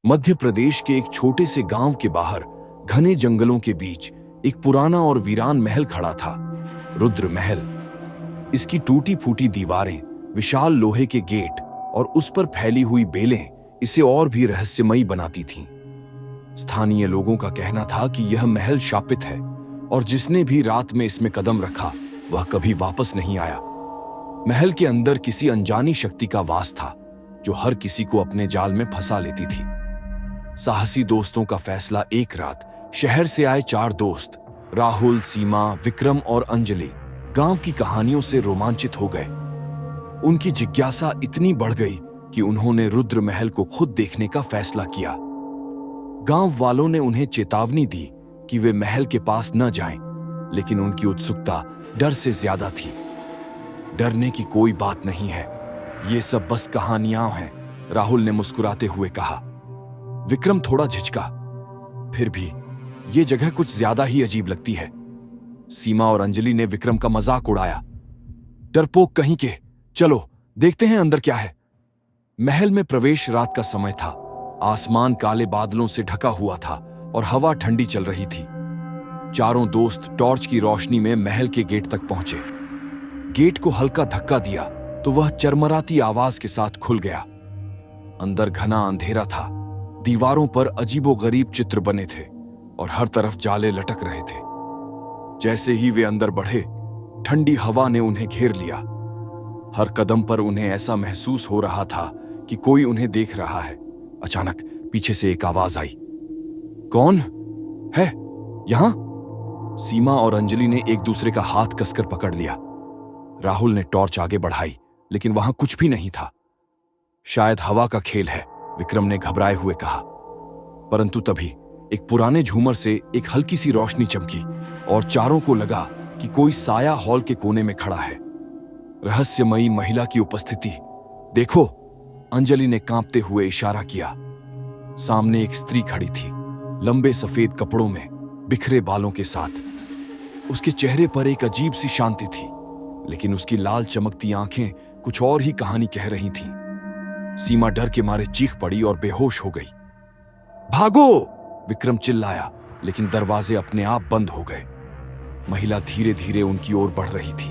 मध्य प्रदेश के एक छोटे से गांव के बाहर घने जंगलों के बीच एक पुराना और वीरान महल खड़ा था, रुद्र महल। इसकी टूटी फूटी दीवारें, विशाल लोहे के गेट और उस पर फैली हुई बेलें इसे और भी रहस्यमयी बनाती थीं। स्थानीय लोगों का कहना था कि यह महल शापित है और जिसने भी रात में इसमें कदम रखा वह कभी वापस नहीं आया। महल के अंदर किसी अनजानी शक्ति का वास था जो हर किसी को अपने जाल में फंसा लेती थी। साहसी दोस्तों का फैसला एक रात शहर से आए 4 दोस्त राहुल, सीमा, विक्रम और अंजलि गांव की कहानियों से रोमांचित हो गए। उनकी जिज्ञासा इतनी बढ़ गई कि उन्होंने रुद्र महल को खुद देखने का फैसला किया। गांव वालों ने उन्हें चेतावनी दी कि वे महल के पास न जाएं, लेकिन उनकी उत्सुकता डर से ज्यादा थी। डरने की कोई बात नहीं है, ये सब बस कहानियां हैं, राहुल ने मुस्कुराते हुए कहा। विक्रम थोड़ा झिझका, फिर भी ये जगह कुछ ज्यादा ही अजीब लगती है। सीमा और अंजलि ने विक्रम का मजाक उड़ाया। डरपोक कहीं के, चलो देखते हैं अंदर क्या है। महल में प्रवेश रात का समय था। आसमान काले बादलों से ढका हुआ था और हवा ठंडी चल रही थी। चारों दोस्त टॉर्च की रोशनी में महल के गेट तक पहुंचे। गेट को हल्का धक्का दिया तो वह चरमराती आवाज के साथ खुल गया। अंदर घना अंधेरा था। दीवारों पर अजीबोगरीब चित्र बने थे और हर तरफ जाले लटक रहे थे। जैसे ही वे अंदर बढ़े, ठंडी हवा ने उन्हें घेर लिया। हर कदम पर उन्हें ऐसा महसूस हो रहा था कि कोई उन्हें देख रहा है। अचानक पीछे से एक आवाज आई। कौन है यहां? सीमा और अंजलि ने एक दूसरे का हाथ कसकर पकड़ लिया। राहुल ने टॉर्च आगे बढ़ाई, लेकिन वहां कुछ भी नहीं था। शायद हवा का खेल है, विक्रम ने घबराए हुए कहा। परंतु तभी एक पुराने झूमर से एक हल्की सी रोशनी चमकी और चारों को लगा कि कोई साया हॉल के कोने में खड़ा है। रहस्यमयी महिला की उपस्थिति। देखो, अंजलि ने कांपते हुए इशारा किया। सामने एक स्त्री खड़ी थी, लंबे सफेद कपड़ों में, बिखरे बालों के साथ। उसके चेहरे पर एक अजीब सी शांति थी, लेकिन उसकी लाल चमकती आंखें कुछ और ही कहानी कह रही थीं। सीमा डर के मारे चीख पड़ी और बेहोश हो गई। भागो! विक्रम चिल्लाया, लेकिन दरवाजे अपने आप बंद हो गए। महिला धीरे धीरे उनकी ओर बढ़ रही थी।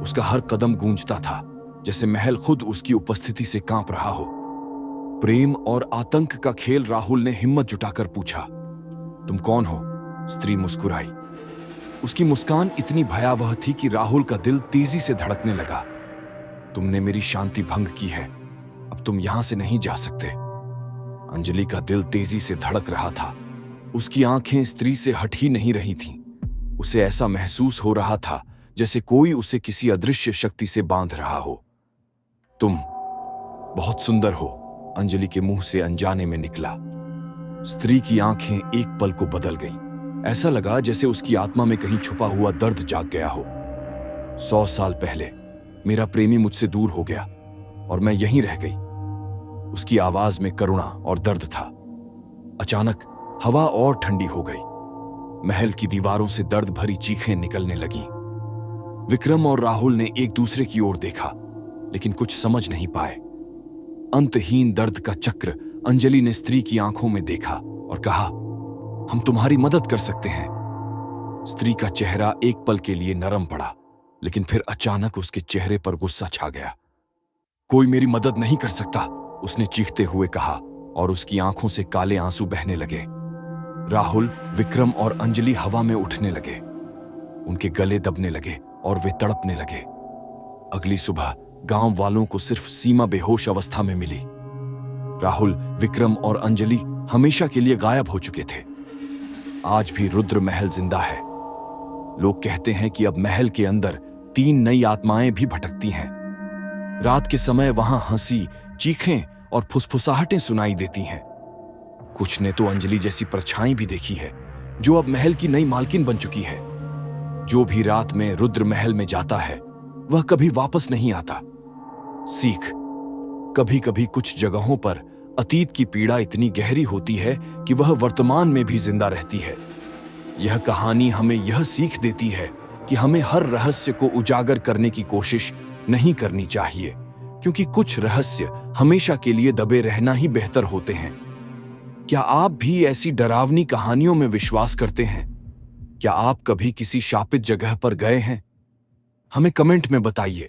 उसका हर कदम गूंजता था, जैसे महल खुद उसकी उपस्थिति से कांप रहा हो। प्रेम और आतंक का खेल, राहुल ने हिम्मत जुटाकर पूछा। तुम कौन हो? स्त्री मुस्कुराई। उसकी मुस्कान इतनी भयावह थी कि राहुल का दिल तेजी से धड़कने लगा। तुमने मेरी शांति भंग की है, अब तुम यहां से नहीं जा सकते। अंजलि का दिल तेजी से धड़क रहा था। उसकी आंखें स्त्री से हट ही नहीं रही थीं। उसे ऐसा महसूस हो रहा था जैसे कोई उसे किसी अदृश्य शक्ति से बांध रहा हो। तुम बहुत सुंदर हो, अंजलि के मुंह से अनजाने में निकला। स्त्री की आंखें एक पल को बदल गईं। ऐसा लगा जैसे उसकी आत्मा में कहीं छुपा हुआ दर्द जाग गया हो। 100 साल पहले मेरा प्रेमी मुझसे दूर हो गया और मैं यहीं रह गई। उसकी आवाज में करुणा और दर्द था। अचानक हवा और ठंडी हो गई। महल की दीवारों से दर्द भरी चीखें निकलने लगीं। विक्रम और राहुल ने एक दूसरे की ओर देखा, लेकिन कुछ समझ नहीं पाए। अंतहीन दर्द का चक्र अंजलि ने स्त्री की आंखों में देखा और कहा, हम तुम्हारी मदद कर सकते हैं। स्त्री का चेहरा एक पल के लिए नरम पड़ा, लेकिन फिर अचानक उसके चेहरे पर गुस्सा छा गया। कोई मेरी मदद नहीं कर सकता, उसने चीखते हुए कहा और उसकी आंखों से काले आंसू बहने लगे। राहुल, विक्रम और अंजलि हवा में उठने लगे। उनके गले दबने लगे और वे तड़पने लगे। अगली सुबह गांव वालों को सिर्फ सीमा बेहोश अवस्था में मिली। राहुल, विक्रम और अंजलि हमेशा के लिए गायब हो चुके थे। आज भी रुद्र महल जिंदा है। लोग कहते हैं कि अब महल के अंदर 3 नई आत्माएं भी भटकती हैं। रात के समय वहां हंसी, चीखें और फुसफुसाहटें सुनाई देती हैं। कुछ ने तो अंजलि जैसी परछाई भी देखी है, जो अब महल की नई मालकिन बन चुकी है। जो भी रात में रुद्र महल में जाता है वह कभी वापस नहीं आता। सीख, कभी कभी कुछ जगहों पर अतीत की पीड़ा इतनी गहरी होती है कि वह वर्तमान में भी जिंदा रहती है। यह कहानी हमें यह सीख देती है कि हमें हर रहस्य को उजागर करने की कोशिश नहीं करनी चाहिए, क्योंकि कुछ रहस्य हमेशा के लिए दबे रहना ही बेहतर होते हैं। क्या आप भी ऐसी डरावनी कहानियों में विश्वास करते हैं? क्या आप कभी किसी शापित जगह पर गए हैं? हमें कमेंट में बताइए।